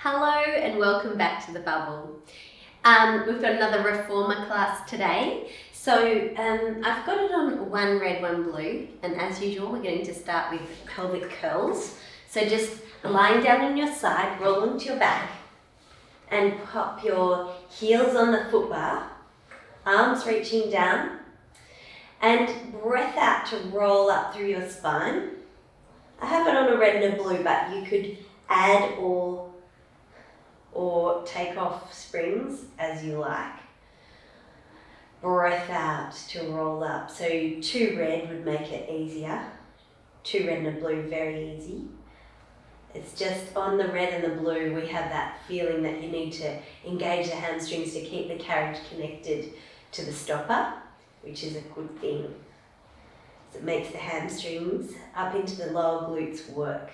Hello and welcome back to the bubble. We've got another reformer class today. So I've got it on one red, one blue, and as usual we're going to start with pelvic curls. So just lying down on your side, roll onto your back and pop your heels on the foot bar, arms reaching down, and breath out to roll up through your spine. I have it on a red and a blue, but you could add or take off springs as you like. Breath out to roll up. So 2 red would make it easier. 2 red and a blue, very easy. It's just on the red and the blue we have that feeling that you need to engage the hamstrings to keep the carriage connected to the stopper, which is a good thing. So it makes the hamstrings up into the lower glutes work.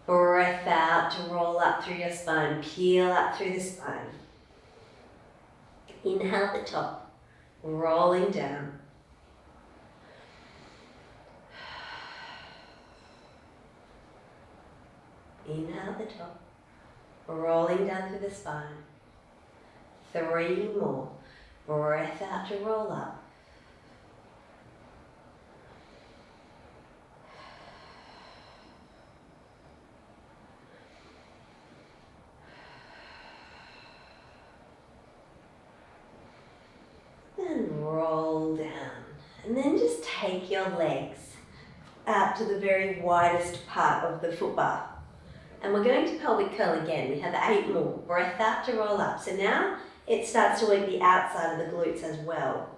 Breath out to roll up through your spine, peel up through the spine. Inhale at the top, rolling down. Inhale at the top, rolling down through the spine. 3 more. Breath out to roll up. And roll down. And then just take your legs out to the very widest part of the foot bar. And we're going to pelvic curl again. We have 8 more. Breath out to roll up. So now it starts to work the outside of the glutes as well.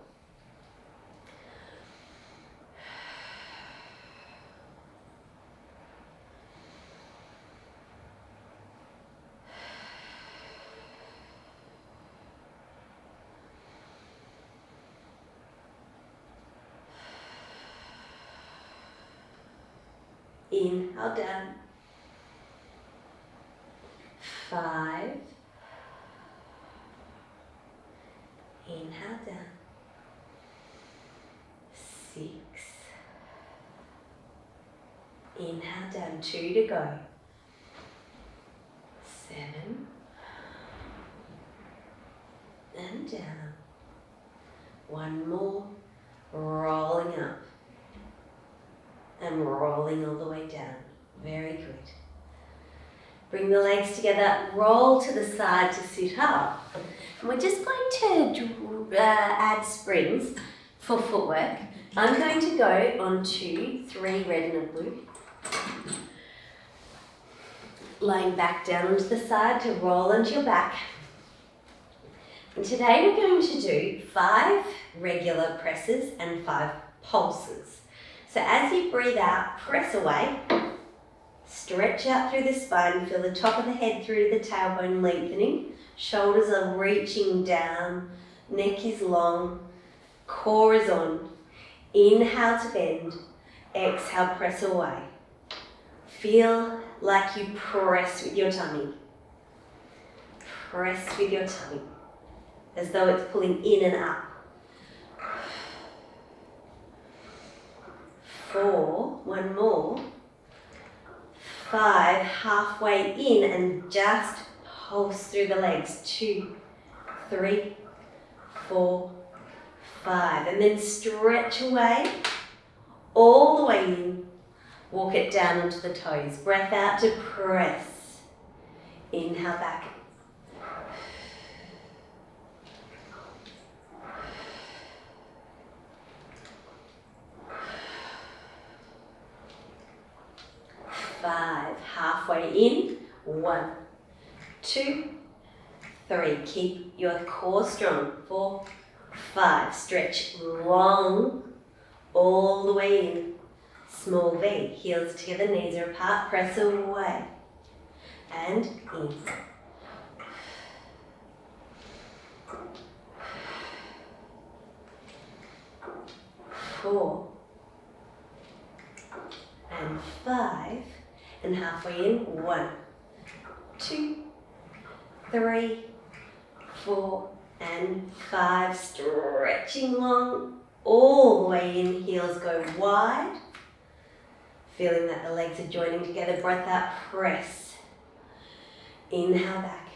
Inhale down. 5. Inhale down. 6. Inhale down. 2 to go. 7. And down. 1 more. Rolling up. And rolling all the way down. Very good. Bring the legs together, roll to the side to sit up. And we're just going to add springs for footwork. I'm going to go on 2, 3 red and a blue. Lying back down onto the side to roll onto your back. And today we're going to do 5 regular presses and 5 pulses. So as you breathe out, press away, stretch out through the spine, feel the top of the head through to the tailbone lengthening, shoulders are reaching down, neck is long, core is on. Inhale to bend, exhale, press away. Feel like you press with your tummy. Press with your tummy, as though it's pulling in and up. 4, 1 more. 5, halfway in and just pulse through the legs. 2, 3, 4, 5. And then stretch away, all the way in. Walk it down onto the toes. Breath out to press. Inhale back. 5, halfway in. 1, 2, 3. Keep your core strong. 4, 5. Stretch long, all the way in. Small V. Heels together, knees are apart. Press away. And in. 4. And 5. And halfway in. 1, 2, 3, 4, and 5. Stretching long, all the way in. Heels go wide. Feeling that the legs are joining together. Breath out, press. Inhale back.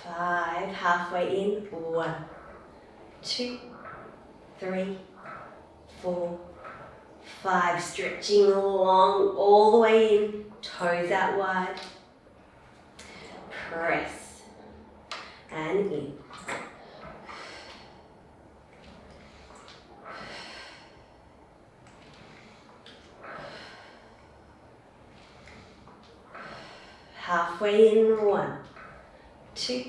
Five, halfway in. 1, 2, 3, 4, 5. Stretching long all the way in. Toes out wide. Press. And in. Halfway in. 1, 2,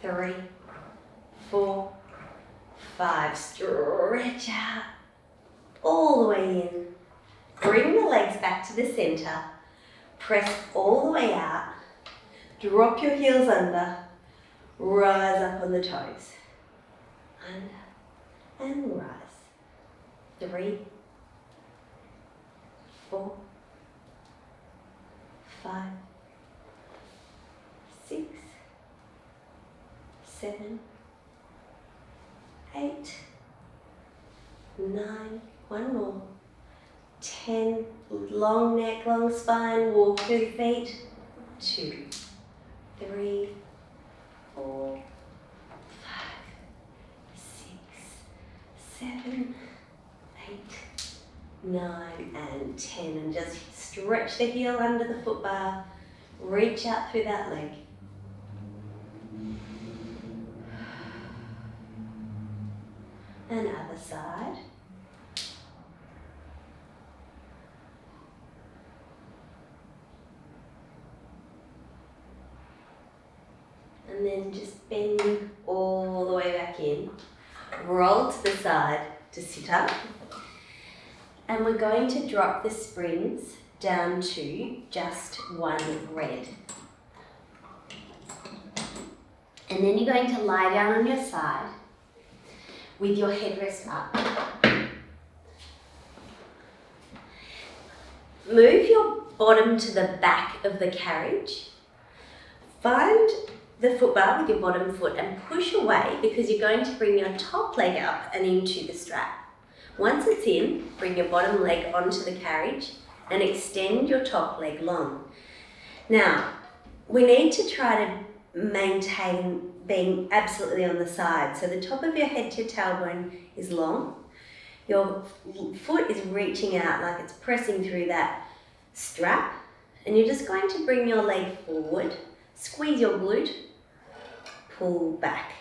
3, 4, 5. Stretch out all the way in. Bring the legs back to the center. Press all the way out. Drop your heels under. Rise up on the toes. Under and rise. 3, 4, 5, 6, 7, 8, 9. One more. 10. Long neck, long spine. Walk through the feet. 2, 3, 4, 5, 6, 7, 8, 9, and 10. And just stretch the heel under the foot bar. Reach out through that leg. And other side. And then just bend all the way back in. Roll to the side to sit up. And we're going to drop the springs down to just 1 red. And then you're going to lie down on your side with your headrest up. Move your bottom to the back of the carriage. Find the foot bar with your bottom foot and push away because you're going to bring your top leg up and into the strap. Once it's in, bring your bottom leg onto the carriage and extend your top leg long. Now, we need to try to maintain being absolutely on the side. So the top of your head to your tailbone is long. Your foot is reaching out like it's pressing through that strap. And you're just going to bring your leg forward, squeeze your glute, pull back.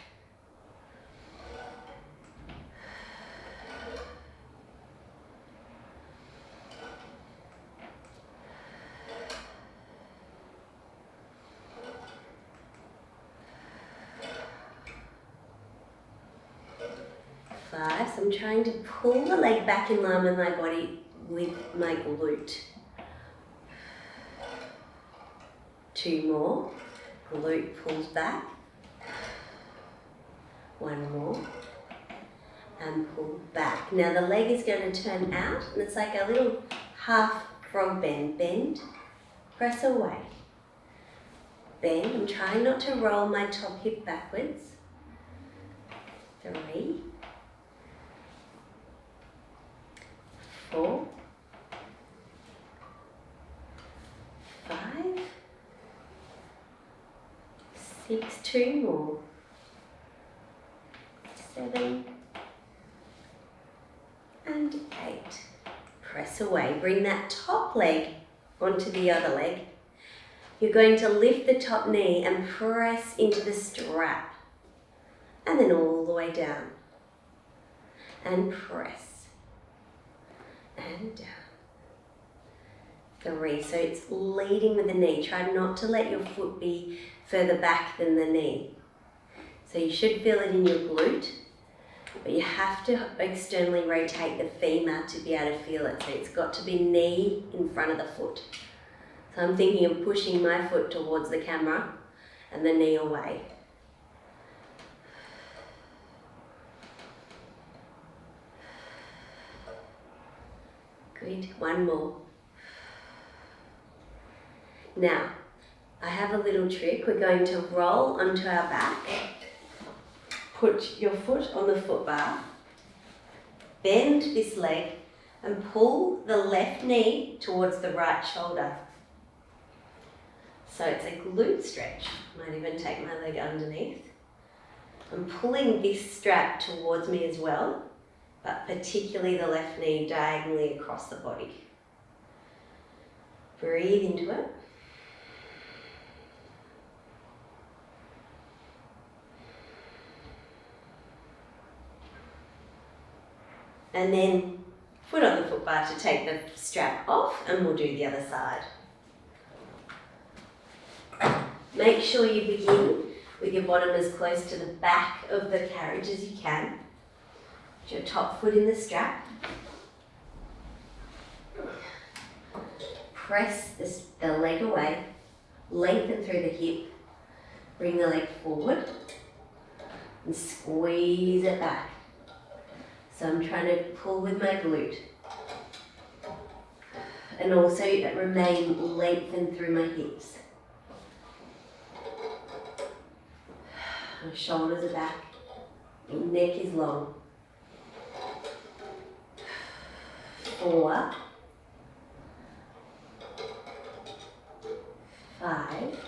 Five, so I'm trying to pull the leg back in line with my body with my glute. 2 more, glute pulls back. 1 more, and pull back. Now the leg is going to turn out, and it's like a little half frog bend. Bend, press away. Bend, I'm trying not to roll my top hip backwards. 3, 4, 5, 6, 2 more. 7 and 8. Press away. Bring that top leg onto the other leg. You're going to lift the top knee and press into the strap. And then all the way down. And press. And down. 3. So it's leading with the knee. Try not to let your foot be further back than the knee. So you should feel it in your glute. But you have to externally rotate the femur to be able to feel it. So it's got to be knee in front of the foot. So I'm thinking of pushing my foot towards the camera and the knee away. Good. 1 more. Now, I have a little trick. We're going to roll onto our back Put your foot on the foot bar, bend this leg and pull the left knee towards the right shoulder. So it's a glute stretch. Might even take my leg underneath. I'm pulling this strap towards me as well, but particularly the left knee diagonally across the body. Breathe into it. And then foot on the foot bar to take the strap off, and we'll do the other side. Make sure you begin with your bottom as close to the back of the carriage as you can. Put your top foot in the strap. Press the leg away, lengthen through the hip, bring the leg forward and squeeze it back. So I'm trying to pull with my glute. And also remain lengthened through my hips. My shoulders are back, my neck is long. 4, 5,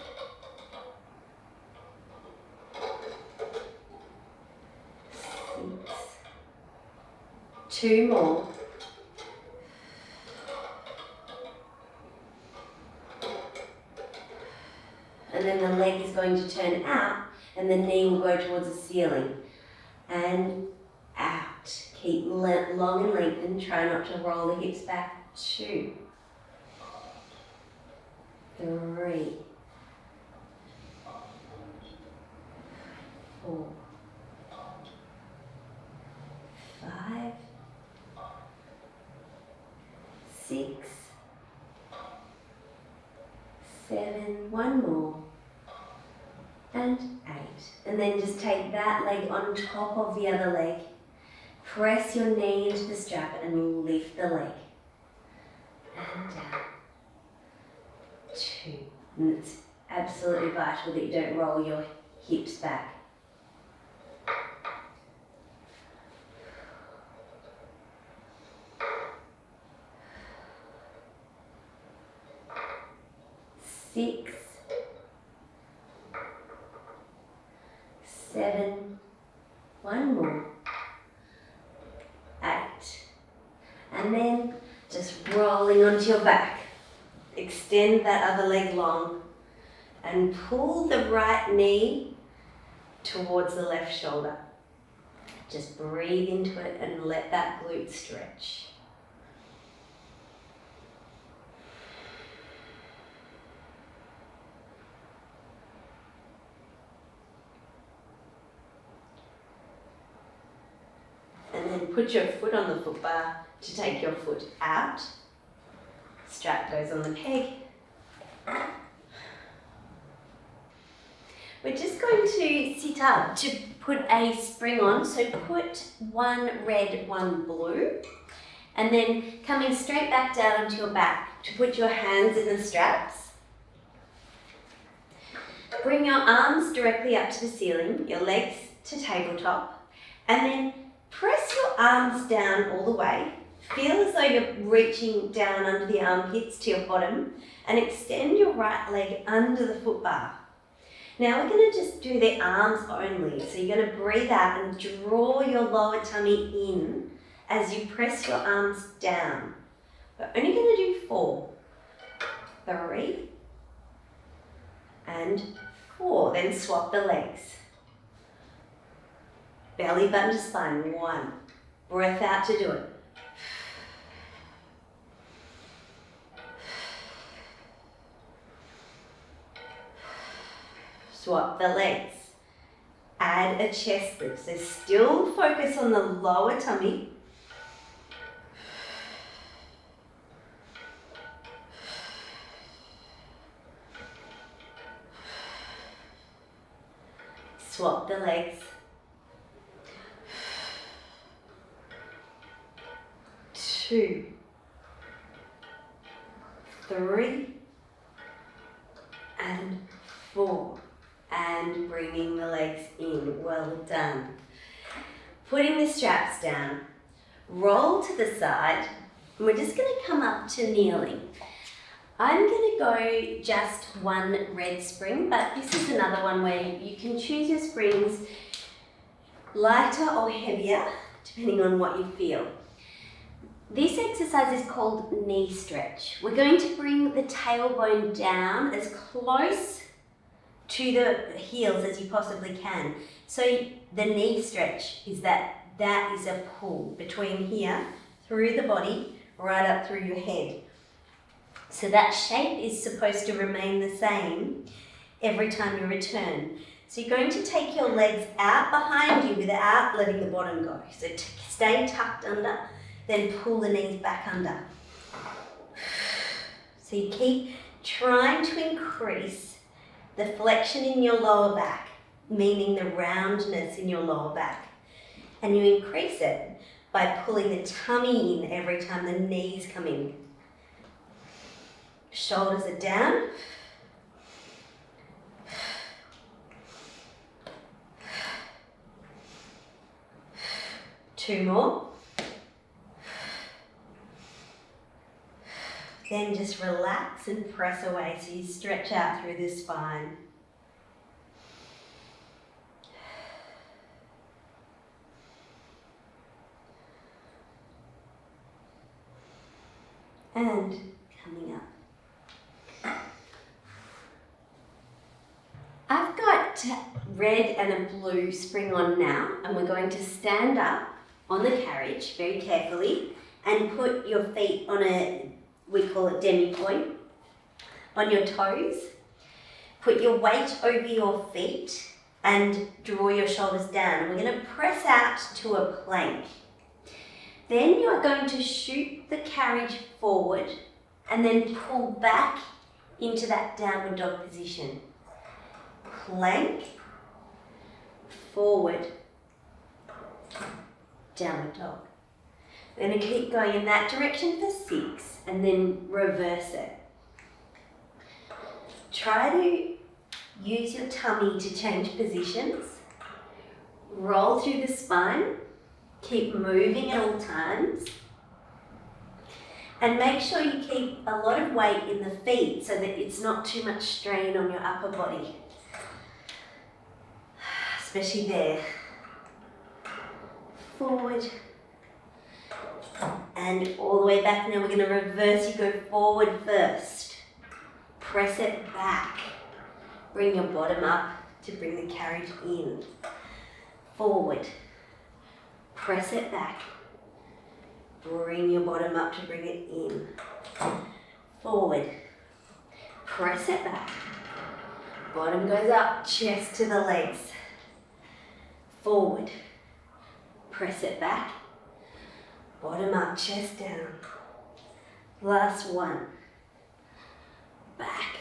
6, 2 more. And then the leg is going to turn out and the knee will go towards the ceiling. And out. Keep long and lengthened. Try not to roll the hips back. 2, 3, 4, 5, 6, 7, 1 more, and 8. And then just take that leg on top of the other leg. Press your knee into the strap and lift the leg. And down. 2. And it's absolutely vital that you don't roll your hips back. 6, 7, 1 more, 8. And then just rolling onto your back. Extend that other leg long and pull the right knee towards the left shoulder. Just breathe into it and let that glute stretch. And then put your foot on the foot bar to take your foot out. Strap goes on the peg. We're just going to sit up to put a spring on. So put 1 red, 1 blue. And then coming straight back down onto your back to put your hands in the straps. Bring your arms directly up to the ceiling, your legs to tabletop. And then press your arms down all the way. Feel as though you're reaching down under the armpits to your bottom and extend your right leg under the foot bar. Now we're going to just do the arms only. So you're going to breathe out and draw your lower tummy in as you press your arms down. We're only going to do 4, 3, and 4. Then swap the legs. Belly button to spine, 1. Breath out to do it. Swap the legs. Add a chest lift. So still focus on the lower tummy. Swap the legs. 2, 3, and 4. And and bringing the legs in. Well done. Putting the straps down, roll to the side, and we're just going to come up to kneeling. I'm going to go just one red spring, but this is another one where you can choose your springs lighter or heavier, depending on what you feel. This exercise is called knee stretch. We're going to bring the tailbone down as close to the heels as you possibly can. So the knee stretch is that is a pull between here, through the body, right up through your head. So that shape is supposed to remain the same every time you return. So you're going to take your legs out behind you without letting the bottom go. So stay tucked under, then pull the knees back under. So you keep trying to increase the flexion in your lower back, meaning the roundness in your lower back. And you increase it by pulling the tummy in every time the knees come in. Shoulders are down. Two more. Then just relax and press away so you stretch out through the spine. And coming up. I've got red and a blue spring on now, and we're going to stand up on the carriage very carefully and put your feet on we call it demi-point, on your toes. Put your weight over your feet and draw your shoulders down. We're going to press out to a plank. Then you are going to shoot the carriage forward and then pull back into that downward dog position. Plank, forward, downward dog. We're going to keep going in that direction for 6 and then reverse it. Try to use your tummy to change positions. Roll through the spine. Keep moving at all times. And make sure you keep a lot of weight in the feet so that it's not too much strain on your upper body. Especially there. Forward. And all the way back. Now we're going to reverse. You go forward first. Press it back. Bring your bottom up to bring the carriage in. Forward. Press it back. Bring your bottom up to bring it in. Forward. Press it back. Bottom goes up, chest to the legs. Forward. Press it back. Bottom up, chest down. Last one. Back.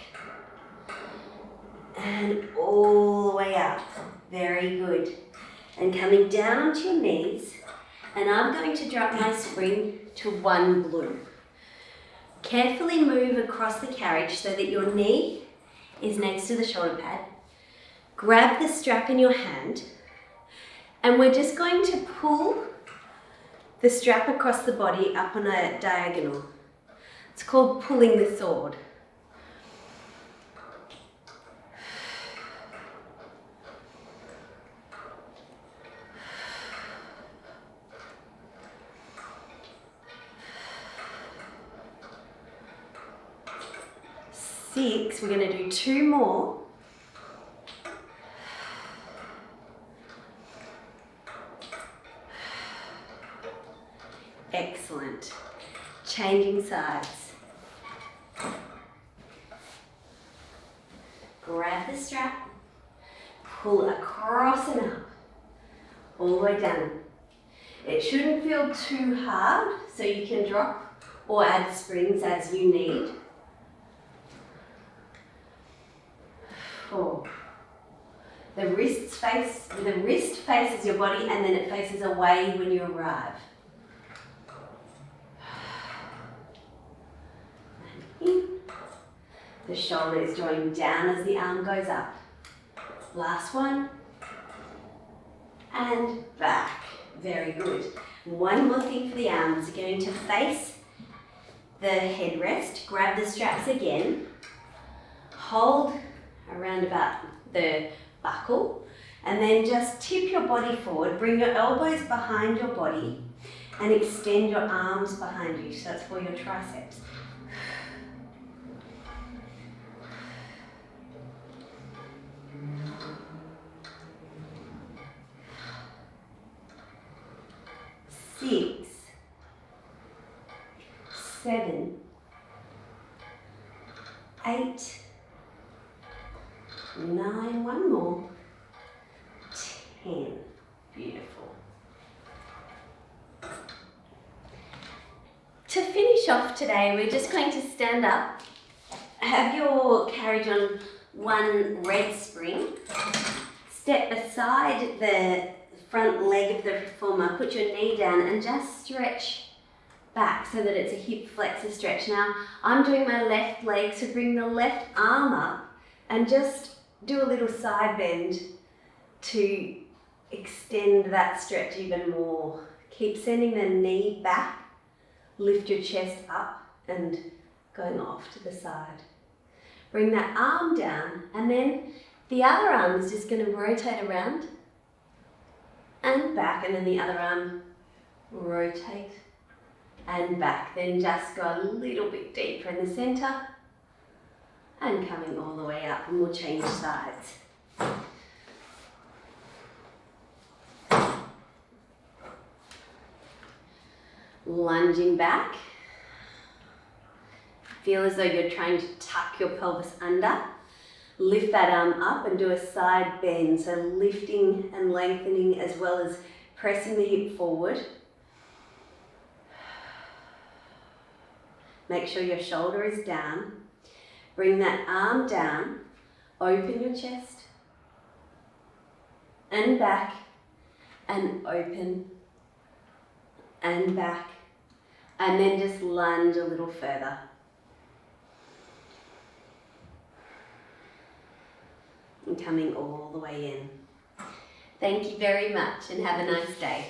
And all the way up. Very good. And coming down onto your knees. And I'm going to drop my spring to 1 blue. Carefully move across the carriage so that your knee is next to the shoulder pad. Grab the strap in your hand. And we're just going to pull the strap across the body up on a diagonal. It's called pulling the sword. We're going to do 2 more. Excellent. Changing sides. Grab the strap, pull across and up, all the way down. It shouldn't feel too hard, so you can drop or add springs as you need. 4. The wrist faces your body and then it faces away when you arrive. And in. The shoulder is drawing down as the arm goes up. Last one. And back. Very good. One more thing for the arms. You're going to face the headrest, grab the straps again, hold around about the buckle, and then just tip your body forward, bring your elbows behind your body and extend your arms behind you. So that's for your triceps. Six, 7, 8, 9, one more, 10. Beautiful. To finish off today, we're just going to stand up, have your carriage on one red spring, step beside the front leg of the reformer, put your knee down and just stretch back so that it's a hip flexor stretch. Now, I'm doing my left leg, so bring the left arm up and just do a little side bend to extend that stretch even more. Keep sending the knee back, lift your chest up and going off to the side. Bring that arm down and then the other arm is just going to rotate around and back, and then the other arm rotate and back. Then just go a little bit deeper in the center and coming all the way up, and we'll change sides. Lunging back. Feel as though you're trying to tuck your pelvis under. Lift that arm up and do a side bend, so lifting and lengthening as well as pressing the hip forward. Make sure your shoulder is down. Bring that arm down, open your chest and back and open and back, and then just lunge a little further. And coming all the way in. Thank you very much and have a nice day.